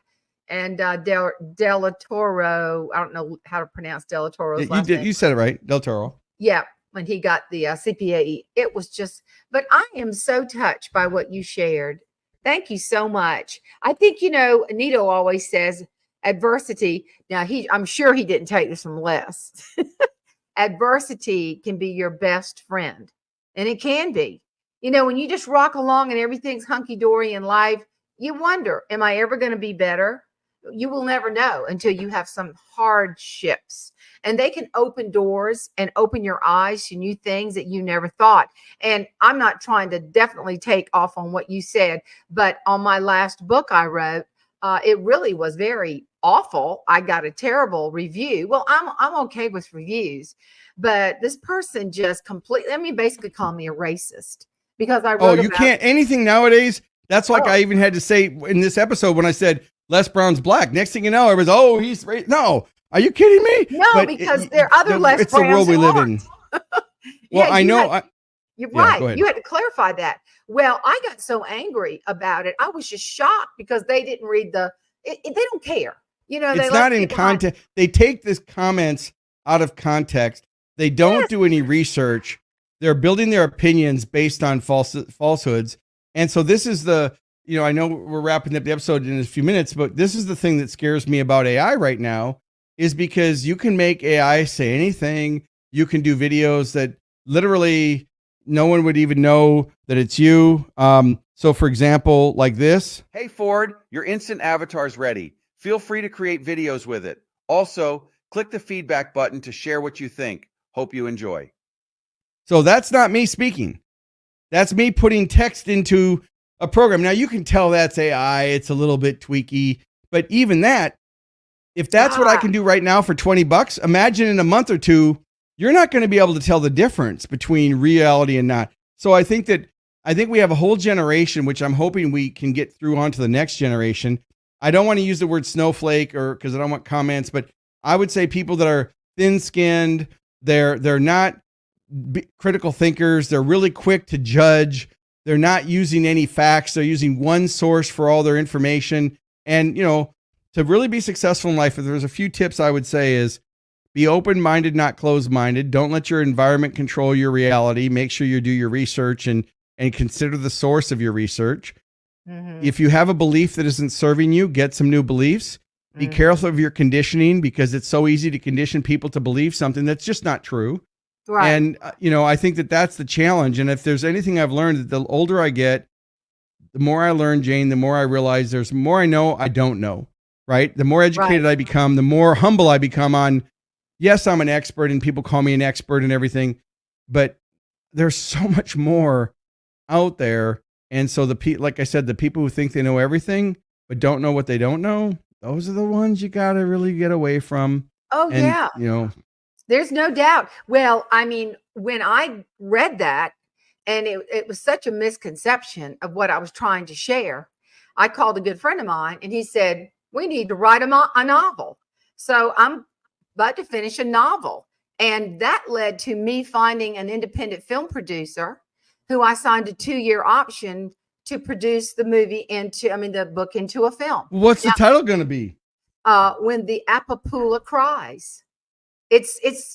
and Del Toro. I don't know how to pronounce Del Toro's last name. You said it right, Del Toro. Yeah, when he got the CPAE. It was just, but I am so touched by what you shared. Thank you so much. I think, you know, Anito always says adversity. Now, I'm sure he didn't take this from Les. Adversity can be your best friend, and it can be. You know, when you just rock along and everything's hunky-dory in life, you wonder, am I ever going to be better? You will never know until you have some hardships. And they can open doors and open your eyes to new things that you never thought. And I'm not trying to definitely take off on what you said, but on my last book I wrote, it really was very awful. I got a terrible review. Well, I'm okay with reviews, but this person just completely, I mean, basically called me a racist because I wrote you can't anything nowadays. That's like I even had to say in this episode when I said Les Brown's black. Next thing you know, everybody's, he's racist. No, are you kidding me? No, but because there are other Les Browns. It's the world we live in. Well, I know. You're right. You had to clarify that. Well, I got so angry about it. I was just shocked because they didn't read the They don't care. You know, It's not in context. They take this comments out of context. They don't do any research. They're building their opinions based on falsehoods. And so this is I know we're wrapping up the episode in a few minutes, but this is the thing that scares me about AI right now, is because you can make AI say anything. You can do videos that literally no one would even know that it's you. So for example, like this. Hey Ford, your instant avatar is ready. Feel free to create videos with it. Also, click the feedback button to share what you think. Hope you enjoy. So that's not me speaking. That's me putting text into a program. Now you can tell that's AI. It's a little bit tweaky, but even that, if that's what I can do right now for $20, imagine in a month or two, you're not going to be able to tell the difference between reality and not. So I think we have a whole generation, which I'm hoping we can get through onto the next generation. I don't want to use the word snowflake because I don't want comments, but I would say people that are thin-skinned, they're not critical thinkers. They're really quick to judge. They're not using any facts. They're using one source for all their information. And, to really be successful in life, if there's a few tips I would say is be open-minded, not closed-minded. Don't let your environment control your reality. Make sure you do your research and consider the source of your research. Mm-hmm. If you have a belief that isn't serving you, get some new beliefs. Be careful of your conditioning, because it's so easy to condition people to believe something that's just not true. Right. And, I think that's the challenge. And if there's anything I've learned, the older I get, the more I learn, Jane, the more I realize there's more I know I don't know, right? The more educated I become, the more humble I become on, yes, I'm an expert and people call me an expert and everything, but there's so much more out there. And so like I said, the people who think they know everything, but don't know what they don't know, those are the ones you got to really get away from. Oh, and, yeah. There's no doubt. Well, I mean, when I read that, and it was such a misconception of what I was trying to share, I called a good friend of mine and he said, we need to write a novel. So I'm about to finish a novel. And that led to me finding an independent film producer who I signed a 2-year option to produce the book into a film. What's the title going to be? When the Apapula Cries. It's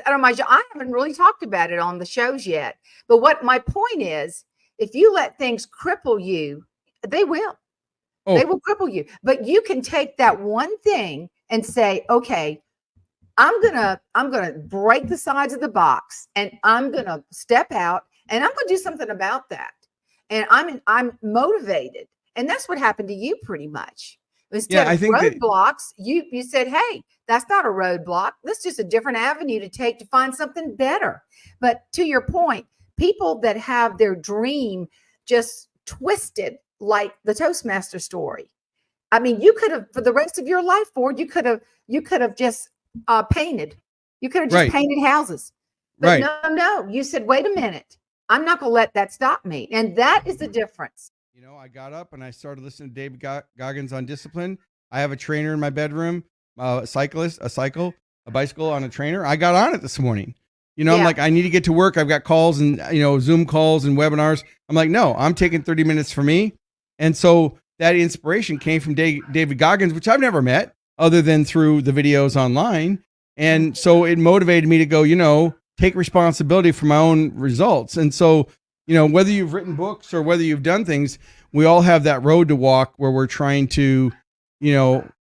out of my, I haven't really talked about it on the shows yet, but what my point is, if you let things cripple you, they will. They will cripple you, but you can take that one thing and say, okay, I'm gonna break the sides of the box and I'm gonna step out and I'm gonna do something about that. And I'm motivated. And that's what happened to you pretty much. Instead of roadblocks, you said, hey, that's not a roadblock. That's just a different avenue to take to find something better. But to your point, people that have their dream just twisted, like the Toastmaster story. I mean, you could have, for the rest of your life, Ford, you could have just painted. You could have just painted houses. But no, you said, wait a minute. I'm not going to let that stop me. And that is the difference. I got up and I started listening to David Goggins on discipline. I have a trainer in my bedroom, a bicycle on a trainer. I got on it this morning. I'm like, I need to get to work. I've got calls and, Zoom calls and webinars. I'm like, no, I'm taking 30 minutes for me. And so that inspiration came from David Goggins, which I've never met other than through the videos online. And so it motivated me to go, take responsibility for my own results. And so, whether you've written books or whether you've done things, we all have that road to walk where we're trying to,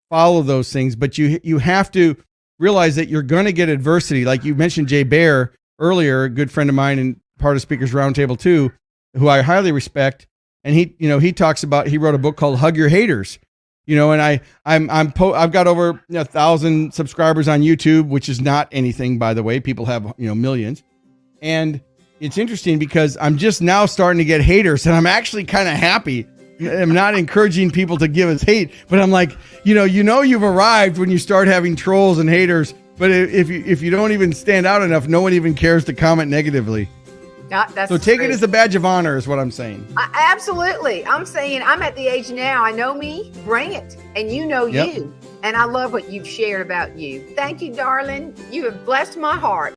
follow those things. But you have to realize that you're going to get adversity. Like you mentioned Jay Baer earlier, a good friend of mine and part of Speakers Roundtable too, who I highly respect. And he talks about, he wrote a book called Hug Your Haters, and I've got over 1,000 subscribers on YouTube, which is not anything, by the way. People have, millions. And it's interesting because I'm just now starting to get haters and I'm actually kind of happy. I'm not encouraging people to give us hate, but I'm like, you've arrived when you start having trolls and haters. But if you don't even stand out enough, no one even cares to comment negatively. So take it as a badge of honor is what I'm saying. Absolutely. I'm saying I'm at the age now. I know me. Bring it. And you. And I love what you've shared about you. Thank you, darling. You have blessed my heart.